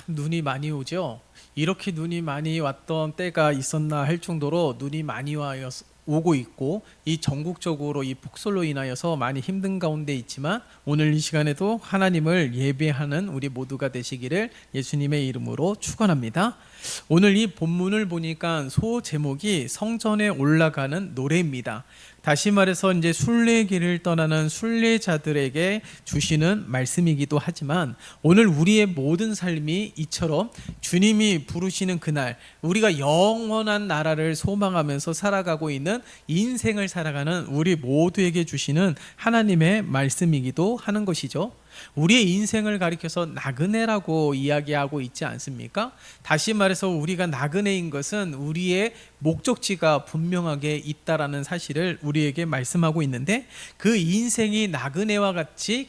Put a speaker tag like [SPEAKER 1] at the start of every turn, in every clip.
[SPEAKER 1] 눈이 많이 오죠. 이렇게 눈이 많이 왔던 때가 있었나 할 정도로 눈이 많이 오고 있고, 이 전국적으로 이 폭설로 인하여서 많이 힘든 가운데 있지만, 오늘 이 시간에도 하나님을 예배하는 우리 모두가 되시기를 예수님의 이름으로 축원합니다. 오늘 이 본문을 보니까 소 제목이 성전에 올라가는 노래입니다. 다시 말해서 이제 순례길을 떠나는 순례자들에게 주시는 말씀이기도 하지만, 오늘 우리의 모든 삶이 이처럼 주님이 부르시는 그날 우리가 영원한 나라를 소망하면서 살아가고 있는 인생을 살아가는 우리 모두에게 주시는 하나님의 말씀이기도 하는 것이죠. 우리의 인생을 가리켜서 나그네라고 이야기하고 있지 않습니까? 다시 말해서 우리가 나그네인 것은 우리의 목적지가 분명하게 있다라는 사실을 우리에게 말씀하고 있는데, 그 인생이 나그네와 같이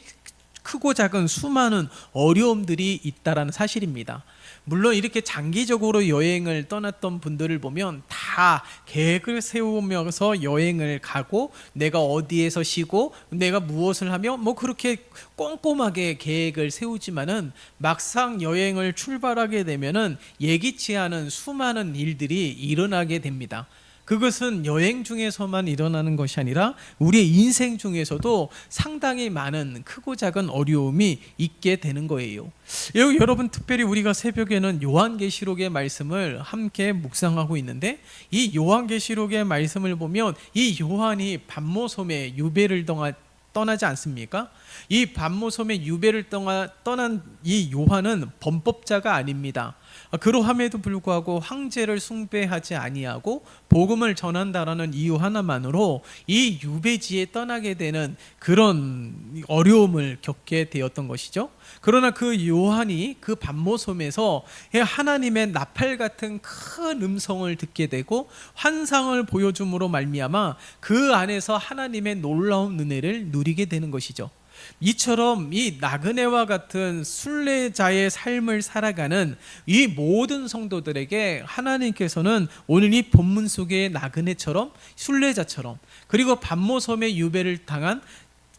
[SPEAKER 1] 크고 작은 수많은 어려움들이 있다라는 사실입니다. 물론 이렇게 장기적으로 여행을 떠났던 분들을 보면 다 계획을 세우면서 여행을 가고, 내가 어디에서 쉬고 내가 무엇을 하며 그렇게 꼼꼼하게 계획을 세우지만은, 막상 여행을 출발하게 되면은 예기치 않은 수많은 일들이 일어나게 됩니다. 그것은 여행 중에서만 일어나는 것이 아니라 우리의 인생 중에서도 상당히 많은 크고 작은 어려움이 있게 되는 거예요. 여러분, 특별히 우리가 새벽에는 요한계시록의 말씀을 함께 묵상하고 있는데, 이 요한계시록의 말씀을 보면 이 요한이 반모섬에 유배를 떠나지 않습니까? 이 반모섬의 유배를 떠난 이 요한은 범법자가 아닙니다. 그러함에도 불구하고 황제를 숭배하지 아니하고 복음을 전한다라는 이유 하나만으로 이 유배지에 떠나게 되는 그런 어려움을 겪게 되었던 것이죠. 그러나 그 요한이 그 반모섬에서 하나님의 나팔 같은 큰 음성을 듣게 되고 환상을 보여줌으로 말미암아 그 안에서 하나님의 놀라운 은혜를 누리게 되는 것이죠. 이처럼 이 나그네와 같은 순례자의 삶을 살아가는 이 모든 성도들에게 하나님께서는 오늘 이 본문 속의 나그네처럼, 순례자처럼, 그리고 반모섬의 유배를 당한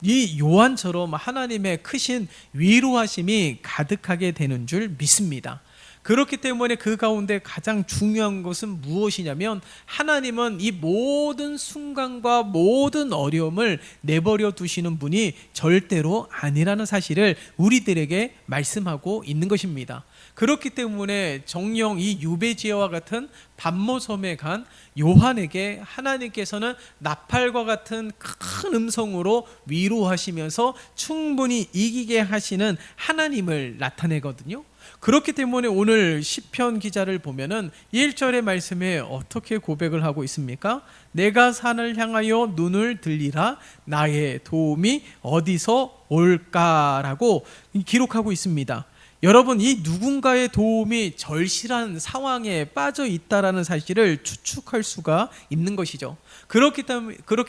[SPEAKER 1] 이 요한처럼 하나님의 크신 위로하심이 가득하게 되는 줄 믿습니다. 그렇기 때문에 그 가운데 가장 중요한 것은 무엇이냐면, 하나님은 이 모든 순간과 모든 어려움을 내버려 두시는 분이 절대로 아니라는 사실을 우리들에게 말씀하고 있는 것입니다. 그렇기 때문에 정녕 이 유배지와 같은 반모섬에 간 요한에게 하나님께서는 나팔과 같은 큰 음성으로 위로하시면서 충분히 이기게 하시는 하나님을 나타내거든요. 그렇기 때문에 오늘 시편 기자를 보면은 1절의 말씀에 어떻게 고백을 하고 있습니까? 내가 산을 향하여 눈을 들리라, 나의 도움이 어디서 올까라고 기록하고 있습니다. 여러분, 이 누군가의 도움이 절실한 상황에 빠져 있다라는 사실을 추측할 수가 있는 것이죠. 그렇기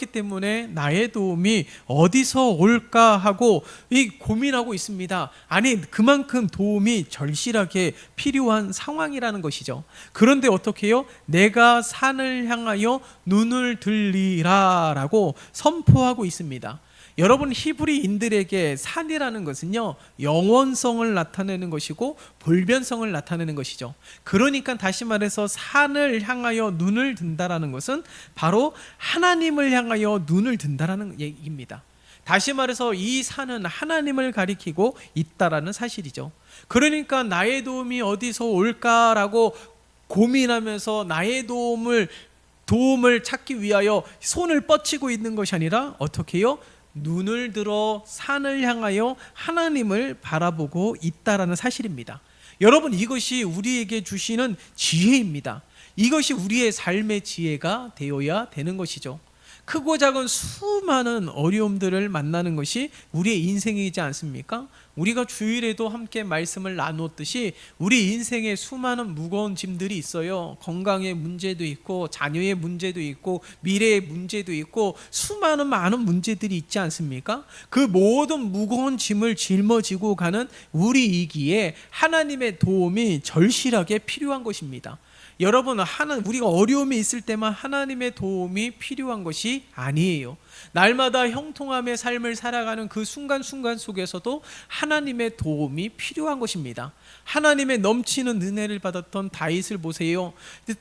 [SPEAKER 1] 때문에 나의 도움이 어디서 올까 하고 고민하고 있습니다. 아니, 그만큼 도움이 절실하게 필요한 상황이라는 것이죠. 그런데 어떻게 해요? 내가 산을 향하여 눈을 들리라 라고 선포하고 있습니다. 여러분, 히브리인들에게 산이라는 것은요, 영원성을 나타내는 것이고 불변성을 나타내는 것이죠. 그러니까 다시 말해서 산을 향하여 눈을 든다라는 것은 바로 하나님을 향하여 눈을 든다라는 얘기입니다. 다시 말해서 이 산은 하나님을 가리키고 있다라는 사실이죠. 그러니까 나의 도움이 어디서 올까라고 고민하면서 나의 도움을 찾기 위하여 손을 뻗치고 있는 것이 아니라 어떻게 해요? 눈을 들어 산을 향하여 하나님을 바라보고 있다라는 사실입니다. 여러분, 이것이 우리에게 주시는 지혜입니다. 이것이 우리의 삶의 지혜가 되어야 되는 것이죠. 크고 작은 수많은 어려움들을 만나는 것이 우리의 인생이지 않습니까? 우리가 주일에도 함께 말씀을 나누었듯이 우리 인생에 수많은 무거운 짐들이 있어요. 건강의 문제도 있고 자녀의 문제도 있고 미래의 문제도 있고 많은 문제들이 있지 않습니까? 그 모든 무거운 짐을 짊어지고 가는 우리이기에 하나님의 도움이 절실하게 필요한 것입니다. 여러분, 우리가 어려움이 있을 때만 하나님의 도움이 필요한 것이 아니에요. 날마다 형통함의 삶을 살아가는 그 순간순간 속에서도 하나님의 도움이 필요한 것입니다. 하나님의 넘치는 은혜를 받았던 다윗을 보세요.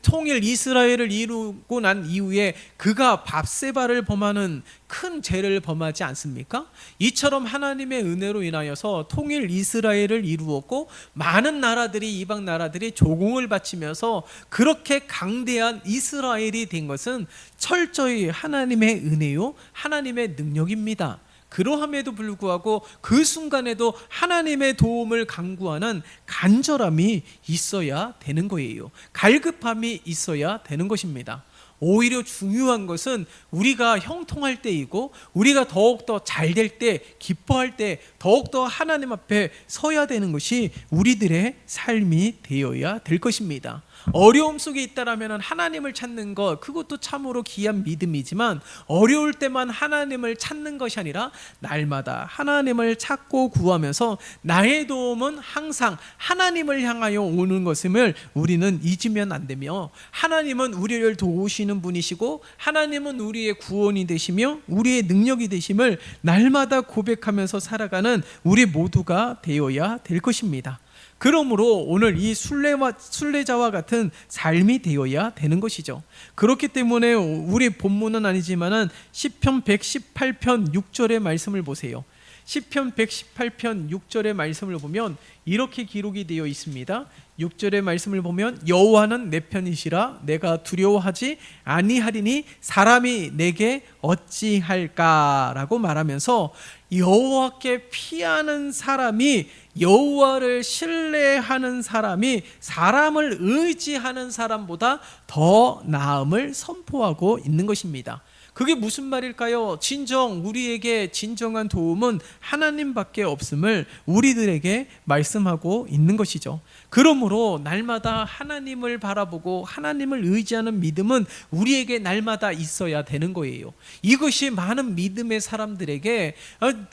[SPEAKER 1] 통일 이스라엘을 이루고 난 이후에 그가 밧세바를 범하는 큰 죄를 범하지 않습니까? 이처럼 하나님의 은혜로 인하여서 통일 이스라엘을 이루었고 많은 나라들이, 이방 나라들이 조공을 바치면서 그렇게 강대한 이스라엘이 된 것은 철저히 하나님의 은혜요, 하나님의 능력입니다. 그러함에도 불구하고 그 순간에도 하나님의 도움을 간구하는 간절함이 있어야 되는 거예요. 갈급함이 있어야 되는 것입니다. 오히려 중요한 것은 우리가 형통할 때이고 우리가 더욱더 잘 될 때, 기뻐할 때 더욱더 하나님 앞에 서야 되는 것이 우리들의 삶이 되어야 될 것입니다. 어려움 속에 있다라면 하나님을 찾는 것, 그것도 참으로 귀한 믿음이지만 어려울 때만 하나님을 찾는 것이 아니라 날마다 하나님을 찾고 구하면서 나의 도움은 항상 하나님을 향하여 오는 것임을 우리는 잊으면 안 되며, 하나님은 우리를 도우시는 분이시고 하나님은 우리의 구원이 되시며 우리의 능력이 되심을 날마다 고백하면서 살아가는 우리 모두가 되어야 될 것입니다. 그러므로 오늘 이 순례자와 같은 삶이 되어야 되는 것이죠. 그렇기 때문에 우리 본문은 아니지만은 시편 118편 6절의 말씀을 보세요. 시편 118편 6절의 말씀을 보면 이렇게 기록이 되어 있습니다. 6절의 말씀을 보면 여호와는 내 편이시라 내가 두려워하지 아니하리니 사람이 내게 어찌할까라고 말하면서 여호와께 피하는 사람이, 여호와를 신뢰하는 사람이 사람을 의지하는 사람보다 더 나음을 선포하고 있는 것입니다. 그게 무슨 말일까요? 진정 우리에게 진정한 도움은 하나님밖에 없음을 우리들에게 말씀하고 있는 것이죠. 그러므로 날마다 하나님을 바라보고 하나님을 의지하는 믿음은 우리에게 날마다 있어야 되는 거예요. 이것이 많은 믿음의 사람들에게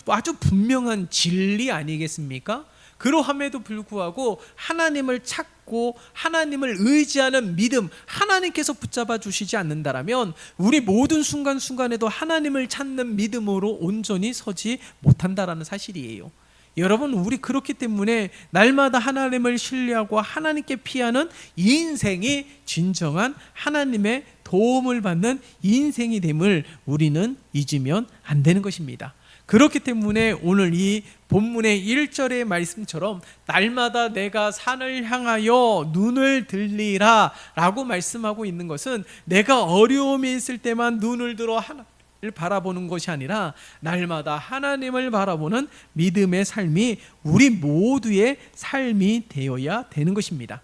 [SPEAKER 1] 아주 분명한 진리 아니겠습니까? 그러함에도 불구하고 하나님을 찾고 하나님을 의지하는 믿음, 하나님께서 붙잡아 주시지 않는다라면 우리 모든 순간순간에도 하나님을 찾는 믿음으로 온전히 서지 못한다라는 사실이에요. 여러분, 우리 그렇기 때문에 날마다 하나님을 신뢰하고 하나님께 피하는 이 인생이 진정한 하나님의 도움을 받는 인생이 됨을 우리는 잊으면 안 되는 것입니다. 그렇기 때문에 오늘 이 본문의 1절의 말씀처럼 날마다 내가 산을 향하여 눈을 들리라 라고 말씀하고 있는 것은 내가 어려움이 있을 때만 눈을 들어 하나님을 바라보는 것이 아니라 날마다 하나님을 바라보는 믿음의 삶이 우리 모두의 삶이 되어야 되는 것입니다.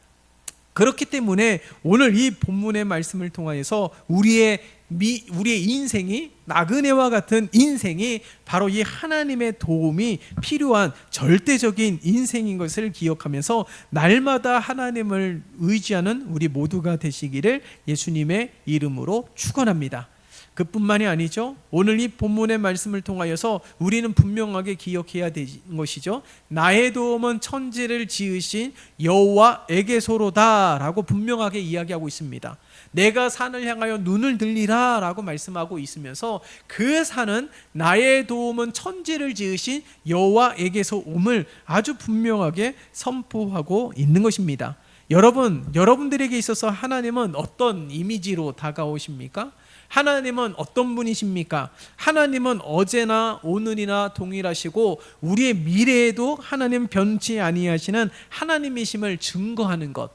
[SPEAKER 1] 그렇기 때문에 오늘 이 본문의 말씀을 통하여서 우리의 인생이, 나그네와 같은 인생이 바로 이 하나님의 도움이 필요한 절대적인 인생인 것을 기억하면서 날마다 하나님을 의지하는 우리 모두가 되시기를 예수님의 이름으로 축원합니다. 그뿐만이 아니죠. 오늘 이 본문의 말씀을 통하여서 우리는 분명하게 기억해야 되는 것이죠. 나의 도움은 천지를 지으신 여호와에게서로다 라고 분명하게 이야기하고 있습니다. 내가 산을 향하여 눈을 들리라 라고 말씀하고 있으면서 그 산은 나의 도움은 천지를 지으신 여호와에게서 옴을 아주 분명하게 선포하고 있는 것입니다. 여러분들에게 있어서 하나님은 어떤 이미지로 다가오십니까? 하나님은 어떤 분이십니까? 하나님은 어제나 오늘이나 동일하시고 우리의 미래에도 하나님 변치 아니하시는 하나님이심을 증거하는 것,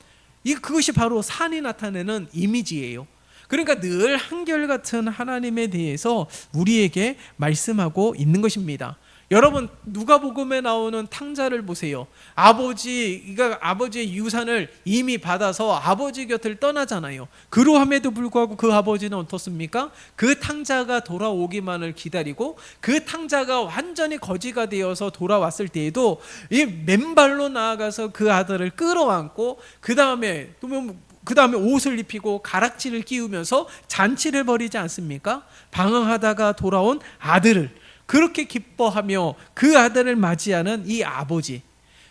[SPEAKER 1] 그것이 바로 산이 나타내는 이미지예요. 그러니까 늘 한결같은 하나님에 대해서 우리에게 말씀하고 있는 것입니다. 여러분, 누가복음에 나오는 탕자를 보세요. 아버지가 아버지의 유산을 이미 받아서 아버지 곁을 떠나잖아요. 그러함에도 불구하고 그 아버지는 어떻습니까? 그 탕자가 돌아오기만을 기다리고 그 탕자가 완전히 거지가 되어서 돌아왔을 때에도 이 맨발로 나아가서 그 아들을 끌어안고 그 다음에 옷을 입히고 가락지를 끼우면서 잔치를 벌이지 않습니까? 방황하다가 돌아온 아들을 그렇게 기뻐하며 그 아들을 맞이하는 이 아버지,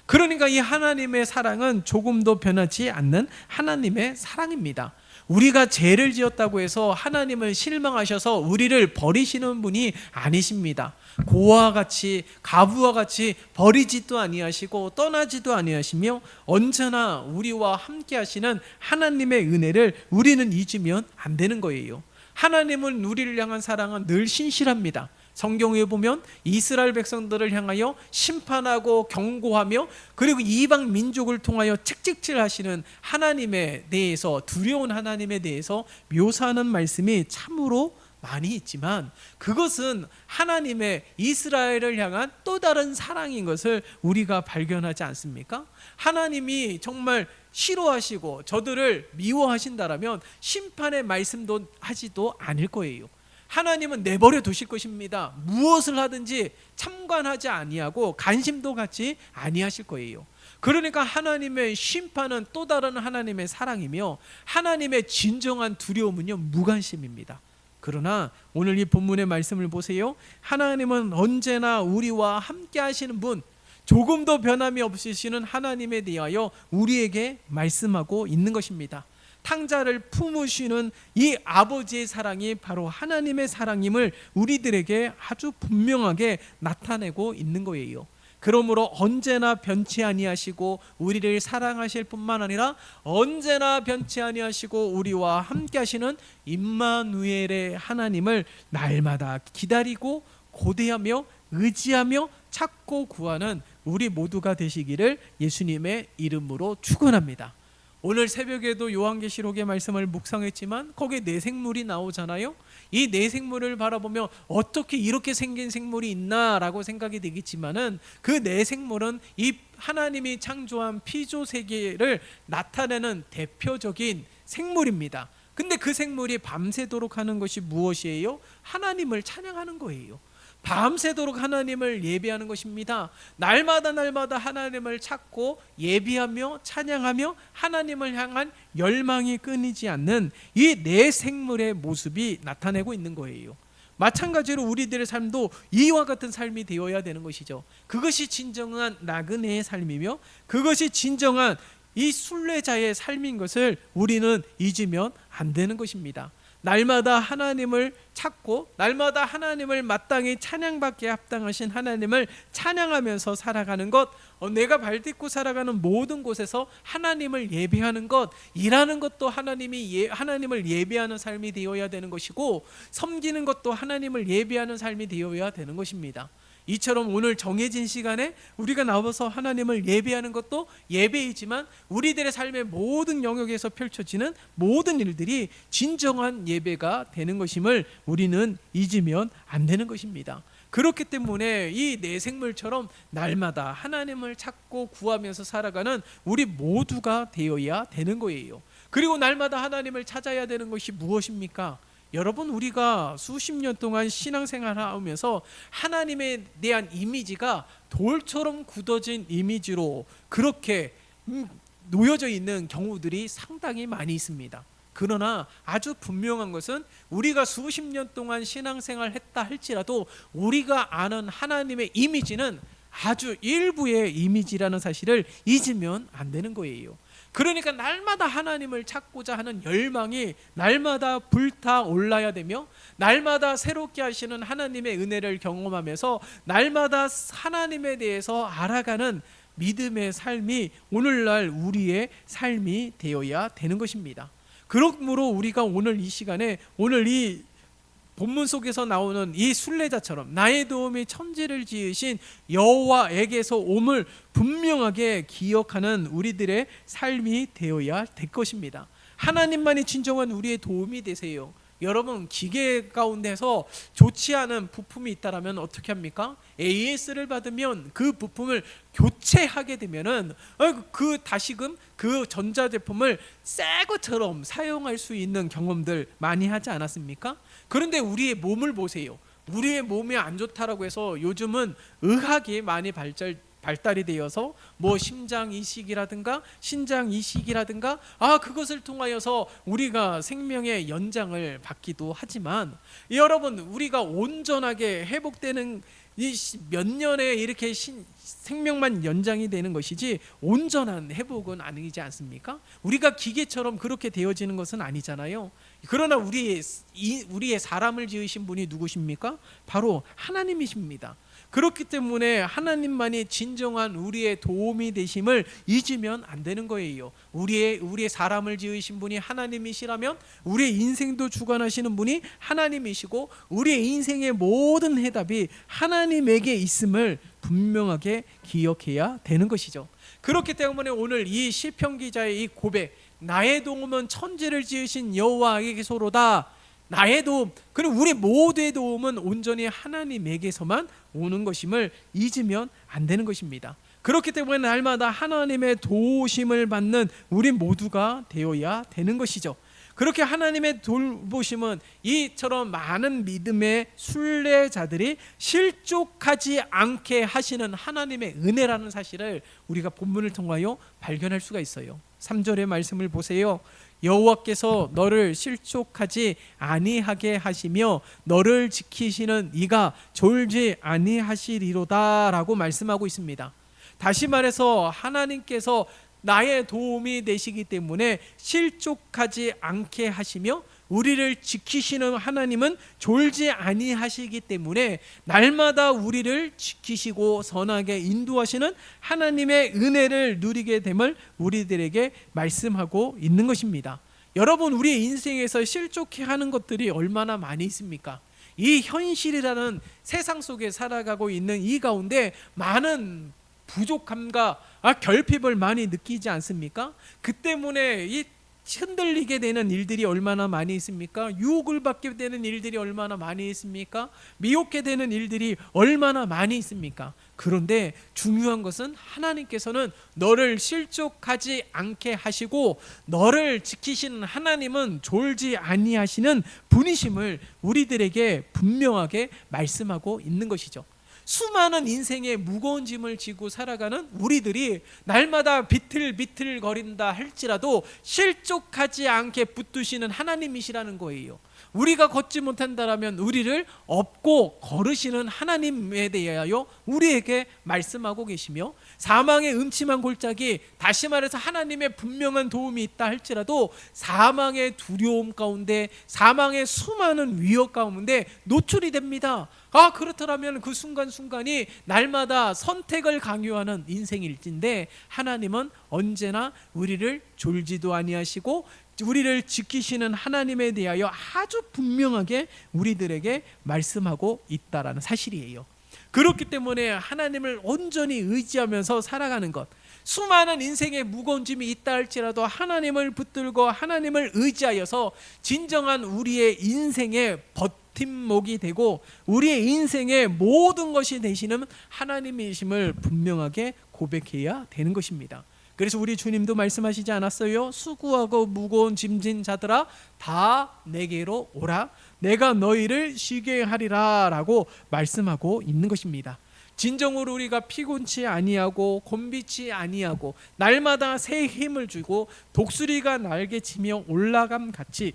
[SPEAKER 1] 그러니까 이 하나님의 사랑은 조금도 변하지 않는 하나님의 사랑입니다. 우리가 죄를 지었다고 해서 하나님을 실망하셔서 우리를 버리시는 분이 아니십니다. 고와 같이 가부와 같이 버리지도 아니하시고 떠나지도 아니하시며 언제나 우리와 함께 하시는 하나님의 은혜를 우리는 잊으면 안 되는 거예요. 하나님은 우리를 향한 사랑은 늘 신실합니다. 성경에 보면 이스라엘 백성들을 향하여 심판하고 경고하며 그리고 이방 민족을 통하여 책찍질하시는 하나님에 대해서, 두려운 하나님에 대해서 묘사하는 말씀이 참으로 많이 있지만, 그것은 하나님의 이스라엘을 향한 또 다른 사랑인 것을 우리가 발견하지 않습니까? 하나님이 정말 싫어하시고 저들을 미워하신다라면 심판의 말씀도 하지도 않을 거예요. 하나님은 내버려 두실 것입니다. 무엇을 하든지 참관하지 아니하고 관심도 갖지 아니하실 거예요. 그러니까 하나님의 심판은 또 다른 하나님의 사랑이며, 하나님의 진정한 두려움은요, 무관심입니다. 그러나 오늘 이 본문의 말씀을 보세요. 하나님은 언제나 우리와 함께 하시는 분, 조금도 변함이 없으시는 하나님에 대하여 우리에게 말씀하고 있는 것입니다. 탕자를 품으시는 이 아버지의 사랑이 바로 하나님의 사랑임을 우리들에게 아주 분명하게 나타내고 있는 거예요. 그러므로 언제나 변치 아니하시고 우리를 사랑하실 뿐만 아니라 언제나 변치 아니하시고 우리와 함께 하시는 임마누엘의 하나님을 날마다 기다리고 고대하며 의지하며 찾고 구하는 우리 모두가 되시기를 예수님의 이름으로 축원합니다. 오늘 새벽에도 요한계시록의 말씀을 묵상했지만 거기에 네 생물이 나오잖아요. 이 네 생물을 바라보며 어떻게 이렇게 생긴 생물이 있나라고 생각이 되겠지만은 그 네 생물은 이 하나님이 창조한 피조 세계를 나타내는 대표적인 생물입니다. 근데 그 생물이 밤새도록 하는 것이 무엇이에요? 하나님을 찬양하는 거예요. 밤새도록 하나님을 예배하는 것입니다. 날마다 하나님을 찾고 예비하며 찬양하며 하나님을 향한 열망이 끊이지 않는 이 네 생물의 모습이 나타내고 있는 거예요. 마찬가지로 우리들의 삶도 이와 같은 삶이 되어야 되는 것이죠. 그것이 진정한 나그네의 삶이며 그것이 진정한 이 순례자의 삶인 것을 우리는 잊으면 안 되는 것입니다. 날마다 하나님을 찾고 날마다 하나님을 마땅히 찬양받기에 합당하신 하나님을 찬양하면서 살아가는 것, 내가 발딛고 살아가는 모든 곳에서 하나님을 예배하는 것, 일하는 것도 하나님을 예배하는 삶이 되어야 되는 것이고, 섬기는 것도 하나님을 예배하는 삶이 되어야 되는 것입니다. 이처럼 오늘 정해진 시간에 우리가 나와서 하나님을 예배하는 것도 예배이지만 우리들의 삶의 모든 영역에서 펼쳐지는 모든 일들이 진정한 예배가 되는 것임을 우리는 잊으면 안 되는 것입니다. 그렇기 때문에 이 네 생물처럼 날마다 하나님을 찾고 구하면서 살아가는 우리 모두가 되어야 되는 거예요. 그리고 날마다 하나님을 찾아야 되는 것이 무엇입니까? 여러분, 우리가 수십 년 동안 신앙생활을 하면서 하나님에 대한 이미지가 돌처럼 굳어진 이미지로 그렇게 놓여져 있는 경우들이 상당히 많이 있습니다. 그러나 아주 분명한 것은 우리가 수십 년 동안 신앙생활을 했다 할지라도 우리가 아는 하나님의 이미지는 아주 일부의 이미지라는 사실을 잊으면 안 되는 거예요. 그러니까 날마다 하나님을 찾고자 하는 열망이 날마다 불타올라야 되며, 날마다 새롭게 하시는 하나님의 은혜를 경험하면서 날마다 하나님에 대해서 알아가는 믿음의 삶이 오늘날 우리의 삶이 되어야 되는 것입니다. 그러므로 우리가 오늘 이 시간에, 오늘 이 본문 속에서 나오는 이 순례자처럼 나의 도움이 천지를 지으신 여호와에게서 옴을 분명하게 기억하는 우리들의 삶이 되어야 될 것입니다. 하나님만이 진정한 우리의 도움이 되세요. 여러분, 기계 가운데서 좋지 않은 부품이 있다면 어떻게 합니까? AS를 받으면 그 부품을 교체하게 되면은 그 다시금 그 전자제품을 새 것처럼 사용할 수 있는 경험들 많이 하지 않았습니까? 그런데 우리의 몸을 보세요. 우리의 몸이 안 좋다라고 해서 요즘은 의학이 많이 발달이 되어서 뭐 심장 이식이라든가 신장 이식이라든가 그것을 통하여서 우리가 생명의 연장을 받기도 하지만, 여러분, 우리가 온전하게 회복되는 몇 년에 이렇게 생명만 연장이 되는 것이지 온전한 회복은 아니지 않습니까? 우리가 기계처럼 그렇게 되어지는 것은 아니잖아요. 그러나 우리의 사람을 지으신 분이 누구십니까? 바로 하나님이십니다. 그렇기 때문에 하나님만이 진정한 우리의 도움이 되심을 잊으면 안 되는 거예요. 우리의 사람을 지으신 분이 하나님이시라면 우리의 인생도 주관하시는 분이 하나님이시고 우리의 인생의 모든 해답이 하나님에게 있음을 분명하게 기억해야 되는 것이죠. 그렇기 때문에 오늘 이 시편 기자의 이 고백, 나의 도움은 천지를 지으신 여호와에게서로다. 나의 도움, 그리고 우리 모두의 도움은 온전히 하나님에게서만 오는 것임을 잊으면 안 되는 것입니다. 그렇기 때문에 날마다 하나님의 도우심을 받는 우리 모두가 되어야 되는 것이죠. 그렇게 하나님의 돌보심은 이처럼 많은 믿음의 순례자들이 실족하지 않게 하시는 하나님의 은혜라는 사실을 우리가 본문을 통하여 발견할 수가 있어요. 3절의 말씀을 보세요. 여호와께서 너를 실족하지 아니하게 하시며 너를 지키시는 이가 졸지 아니하시리로다 라고 말씀하고 있습니다. 다시 말해서 하나님께서 나의 도움이 되시기 때문에 실족하지 않게 하시며 우리를 지키시는 하나님은 졸지 아니하시기 때문에 날마다 우리를 지키시고 선하게 인도하시는 하나님의 은혜를 누리게 됨을 우리들에게 말씀하고 있는 것입니다. 여러분, 우리의 인생에서 실족해하는 것들이 얼마나 많이 있습니까? 이 현실이라는 세상 속에 살아가고 있는 이 가운데 많은 부족함과 결핍을 많이 느끼지 않습니까? 그 때문에 이 흔들리게 되는 일들이 얼마나 많이 있습니까? 유혹을 받게 되는 일들이 얼마나 많이 있습니까? 미혹게 되는 일들이 얼마나 많이 있습니까? 그런데 중요한 것은 하나님께서는 너를 실족하지 않게 하시고 너를 지키시는 하나님은 졸지 아니하시는 분이심을 우리들에게 분명하게 말씀하고 있는 것이죠. 수많은 인생의 무거운 짐을 지고 살아가는 우리들이 날마다 비틀비틀 거린다 할지라도 실족하지 않게 붙드시는 하나님이시라는 거예요. 우리가 걷지 못한다라면 우리를 업고 걸으시는 하나님에 대하여 우리에게 말씀하고 계시며, 사망의 음침한 골짜기, 다시 말해서 하나님의 분명한 도움이 있다 할지라도 사망의 두려움 가운데, 사망의 수많은 위협 가운데 노출이 됩니다. 그렇다면 그 순간순간이 날마다 선택을 강요하는 인생일진데 하나님은 언제나 우리를 졸지도 아니하시고 우리를 지키시는 하나님에 대하여 아주 분명하게 우리들에게 말씀하고 있다라는 사실이에요. 그렇기 때문에 하나님을 온전히 의지하면서 살아가는 것, 수많은 인생의 무거운 짐이 있다 할지라도 하나님을 붙들고 하나님을 의지하여서 진정한 우리의 인생의 버팀목이 되고 우리의 인생의 모든 것이 되시는 하나님이심을 분명하게 고백해야 되는 것입니다. 그래서 우리 주님도 말씀하시지 않았어요? 수고하고 무거운 짐진 자들아 다 내게로 오라, 내가 너희를 쉬게 하리라 라고 말씀하고 있는 것입니다. 진정으로 우리가 피곤치 아니하고 곤비치 아니하고 날마다 새 힘을 주고 독수리가 날개치며 올라감 같이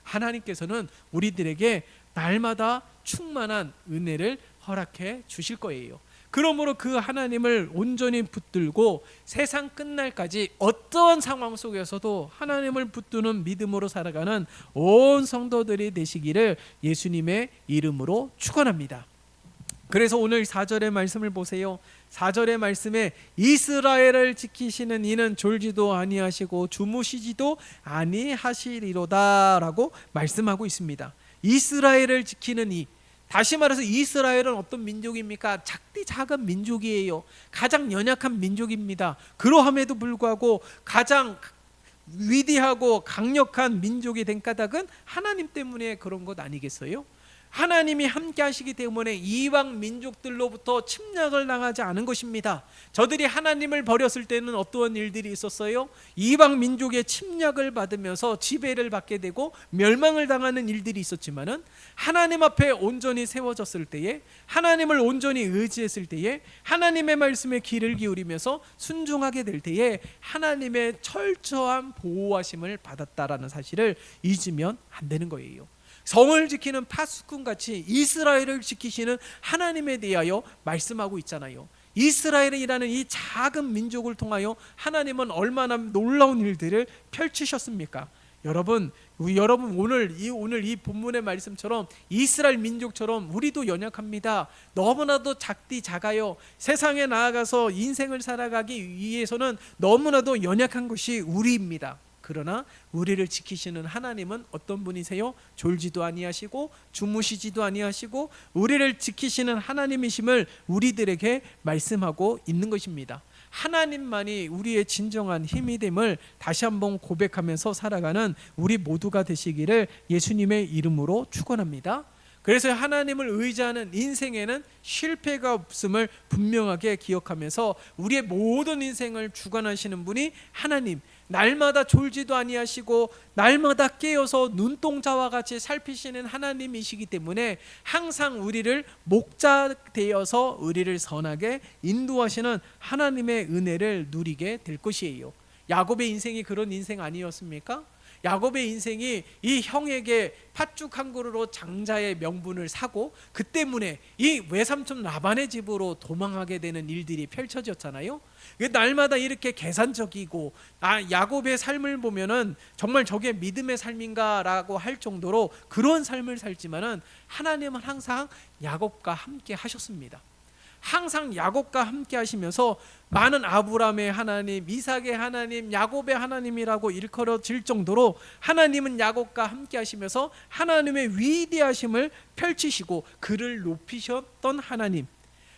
[SPEAKER 1] 하나님께서는 우리들에게 날마다 충만한 은혜를 허락해 주실 거예요. 그러므로 그 하나님을 온전히 붙들고 세상 끝날까지 어떠한 상황 속에서도 하나님을 붙드는 믿음으로 살아가는 온 성도들이 되시기를 예수님의 이름으로 축원합니다. 그래서 오늘 4절의 말씀을 보세요. 4절의 말씀에 이스라엘을 지키시는 이는 졸지도 아니하시고 주무시지도 아니하시리로다 라고 말씀하고 있습니다. 이스라엘을 지키는 이, 다시 말해서 이스라엘은 어떤 민족입니까? 작은 민족이에요. 가장 연약한 민족입니다. 그러함에도 불구하고 가장 위대하고 강력한 민족이 된 까닭은 하나님 때문에 그런 것 아니겠어요? 하나님이 함께 하시기 때문에 이방 민족들로부터 침략을 당하지 않은 것입니다. 저들이 하나님을 버렸을 때는 어떠한 일들이 있었어요? 이방 민족의 침략을 받으면서 지배를 받게 되고 멸망을 당하는 일들이 있었지만은 하나님 앞에 온전히 세워졌을 때에, 하나님을 온전히 의지했을 때에, 하나님의 말씀에 귀를 기울이면서 순종하게 될 때에 하나님의 철저한 보호하심을 받았다라는 사실을 잊으면 안 되는 거예요. 성을 지키는 파수꾼 같이 이스라엘을 지키시는 하나님에 대하여 말씀하고 있잖아요. 이스라엘이라는 이 작은 민족을 통하여 하나님은 얼마나 놀라운 일들을 펼치셨습니까? 여러분 오늘 이 본문의 말씀처럼 이스라엘 민족처럼 우리도 연약합니다. 너무나도 작아요. 세상에 나아가서 인생을 살아가기 위해서는 너무나도 연약한 것이 우리입니다. 그러나 우리를 지키시는 하나님은 어떤 분이세요? 졸지도 아니하시고 주무시지도 아니하시고 우리를 지키시는 하나님이심을 우리들에게 말씀하고 있는 것입니다. 하나님만이 우리의 진정한 힘이 됨을 다시 한번 고백하면서 살아가는 우리 모두가 되시기를 예수님의 이름으로 축원합니다. 그래서 하나님을 의지하는 인생에는 실패가 없음을 분명하게 기억하면서 우리의 모든 인생을 주관하시는 분이 하나님, 날마다 졸지도 아니하시고 날마다 깨어서 눈동자와 같이 살피시는 하나님이시기 때문에 항상 우리를 목자 되어서 우리를 선하게 인도하시는 하나님의 은혜를 누리게 될 것이에요. 야곱의 인생이 그런 인생 아니었습니까? 야곱의 인생이 이 형에게 팥죽 한 그루로 장자의 명분을 사고 그 때문에 이 외삼촌 라반의 집으로 도망하게 되는 일들이 펼쳐졌잖아요. 날마다 이렇게 계산적이고 야곱의 삶을 보면은 정말 저게 믿음의 삶인가라고 할 정도로 그런 삶을 살지만은 하나님은 항상 야곱과 함께 하셨습니다. 항상 야곱과 함께 하시면서 많은 아브라함의 하나님, 이삭의 하나님, 야곱의 하나님이라고 일컬어질 정도로 하나님은 야곱과 함께 하시면서 하나님의 위대하심을 펼치시고 그를 높이셨던 하나님,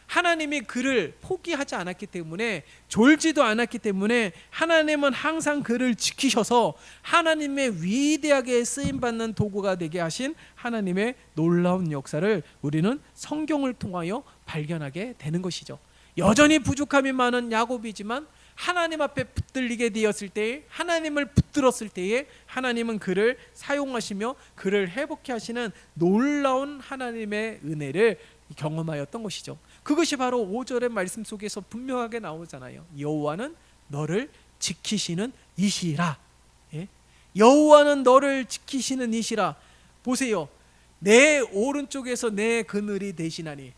[SPEAKER 1] 하나님이 그를 포기하지 않았기 때문에 졸지도 않았기 때문에 하나님은 항상 그를 지키셔서 하나님의 위대하게 쓰임받는 도구가 되게 하신 하나님의 놀라운 역사를 우리는 성경을 통하여 발견하게 되는 것이죠. 여전히 부족함이 많은 야곱이지만 하나님 앞에 붙들리게 되었을 때에, 하나님을 붙들었을 때에 하나님은 그를 사용하시며 그를 회복케 하시는 놀라운 하나님의 은혜를 경험하였던 것이죠. 그것이 바로 5절의 말씀 속에서 분명하게 나오잖아요. 여호와는 너를 지키시는 이시라. 예? 여호와는 너를 지키시는 이시라. 보세요. 내 오른쪽에서 내 그늘이 되시나니.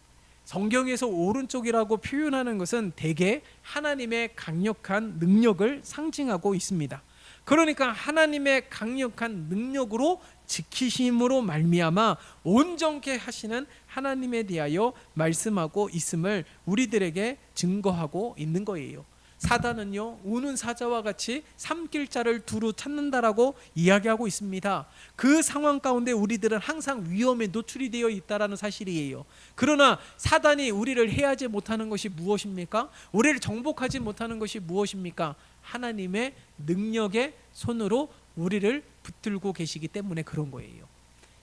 [SPEAKER 1] 성경에서 오른쪽이라고 표현하는 것은 대개 하나님의 강력한 능력을 상징하고 있습니다. 그러니까 하나님의 강력한 능력으로 지키심으로 말미암아 온전케 하시는 하나님에 대하여 말씀하고 있음을 우리들에게 증거하고 있는 거예요. 사단은요, 우는 사자와 같이 삼킬 자를 두루 찾는다라고 이야기하고 있습니다. 그 상황 가운데 우리들은 항상 위험에 노출이 되어 있다라는 사실이에요. 그러나 사단이 우리를 해하지 못하는 것이 무엇입니까? 우리를 정복하지 못하는 것이 무엇입니까? 하나님의 능력의 손으로 우리를 붙들고 계시기 때문에 그런 거예요.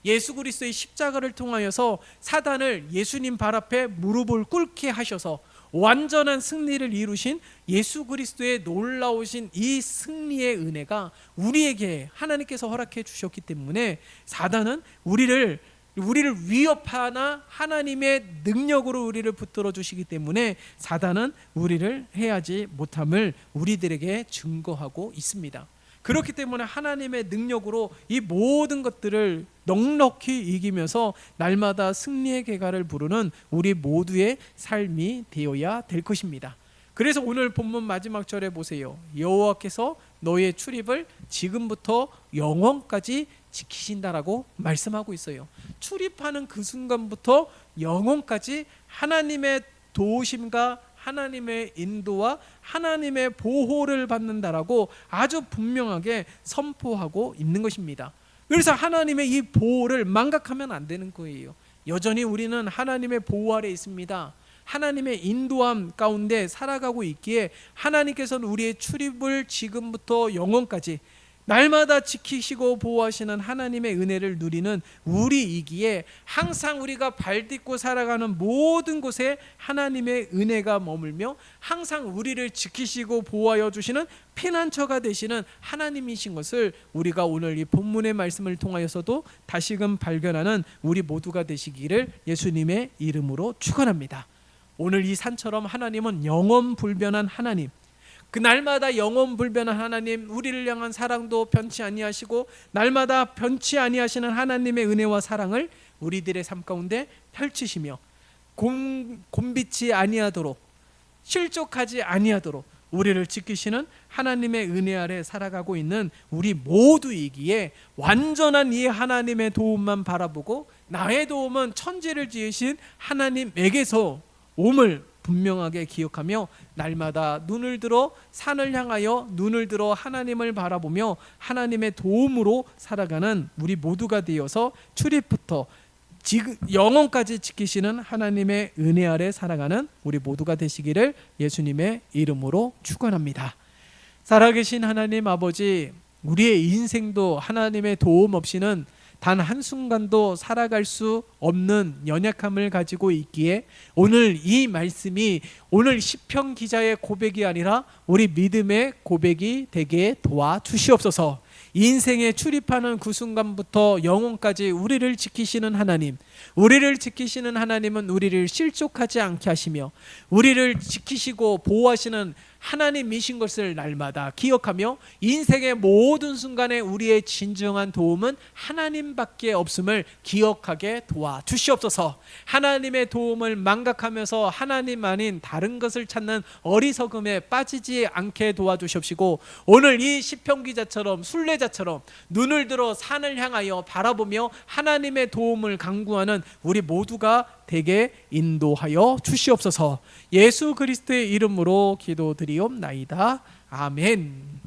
[SPEAKER 1] 예수 그리스도의 십자가를 통하여서 사단을 예수님 발 앞에 무릎을 꿇게 하셔서 완전한 승리를 이루신 예수 그리스도의 놀라우신 이 승리의 은혜가 우리에게 하나님께서 허락해 주셨기 때문에 사단은 우리를 위협하나 하나님의 능력으로 우리를 붙들어 주시기 때문에 사단은 우리를 해하지 못함을 우리들에게 증거하고 있습니다. 그렇기 때문에 하나님의 능력으로 이 모든 것들을 넉넉히 이기면서 날마다 승리의 계가를 부르는 우리 모두의 삶이 되어야 될 것입니다. 그래서 오늘 본문 마지막 절에 보세요. 여호와께서 너의 출입을 지금부터 영원까지 지키신다라고 말씀하고 있어요. 출입하는 그 순간부터 영원까지 하나님의 도우심과 하나님의 인도와 하나님의 보호를 받는다라고 아주 분명하게 선포하고 있는 것입니다. 그래서 하나님의 이 보호를 망각하면 안 되는 거예요. 여전히 우리는 하나님의 보호 아래 있습니다. 하나님의 인도함 가운데 살아가고 있기에 하나님께서는 우리의 출입을 지금부터 영원까지 날마다 지키시고 보호하시는 하나님의 은혜를 누리는 우리이기에 항상 우리가 발딛고 살아가는 모든 곳에 하나님의 은혜가 머물며 항상 우리를 지키시고 보호하여 주시는 피난처가 되시는 하나님이신 것을 우리가 오늘 이 본문의 말씀을 통하여서도 다시금 발견하는 우리 모두가 되시기를 예수님의 이름으로 축원합니다. 오늘 이 산처럼 하나님은 영원불변한 하나님, 그 날마다 영원 불변한 하나님, 우리를 향한 사랑도 변치 아니하시고 날마다 변치 아니하시는 하나님의 은혜와 사랑을 우리들의 삶 가운데 펼치시며 곤비치 아니하도록, 실족하지 아니하도록 우리를 지키시는 하나님의 은혜 아래 살아가고 있는 우리 모두이기에 완전한 이 하나님의 도움만 바라보고 나의 도움은 천지를 지으신 하나님에게서 옴을 분명하게 기억하며 날마다 눈을 들어 산을 향하여 눈을 들어 하나님을 바라보며 하나님의 도움으로 살아가는 우리 모두가 되어서 출입부터 영원까지 지키시는 하나님의 은혜 아래 살아가는 우리 모두가 되시기를 예수님의 이름으로 축원합니다. 살아계신 하나님 아버지, 우리의 인생도 하나님의 도움 없이는 단 한순간도 살아갈 수 없는 연약함을 가지고 있기에 오늘 이 말씀이 오늘 시편 기자의 고백이 아니라 우리 믿음의 고백이 되게 도와주시옵소서. 인생에 출입하는 그 순간부터 영혼까지 우리를 지키시는 하나님, 우리를 지키시는 하나님은 우리를 실족하지 않게 하시며 우리를 지키시고 보호하시는 하나님이신 것을 날마다 기억하며 인생의 모든 순간에 우리의 진정한 도움은 하나님밖에 없음을 기억하게 도와주시옵소서. 하나님의 도움을 망각하면서 하나님 아닌 다른 것을 찾는 어리석음에 빠지지 않게 도와주시옵시고 오늘 이 시편 기자처럼 순례자처럼 눈을 들어 산을 향하여 바라보며 하나님의 도움을 간구하는 우리 모두가 되게 인도하여 주시옵소서. 예수 그리스도의 이름으로 기도드리옵나이다. 아멘.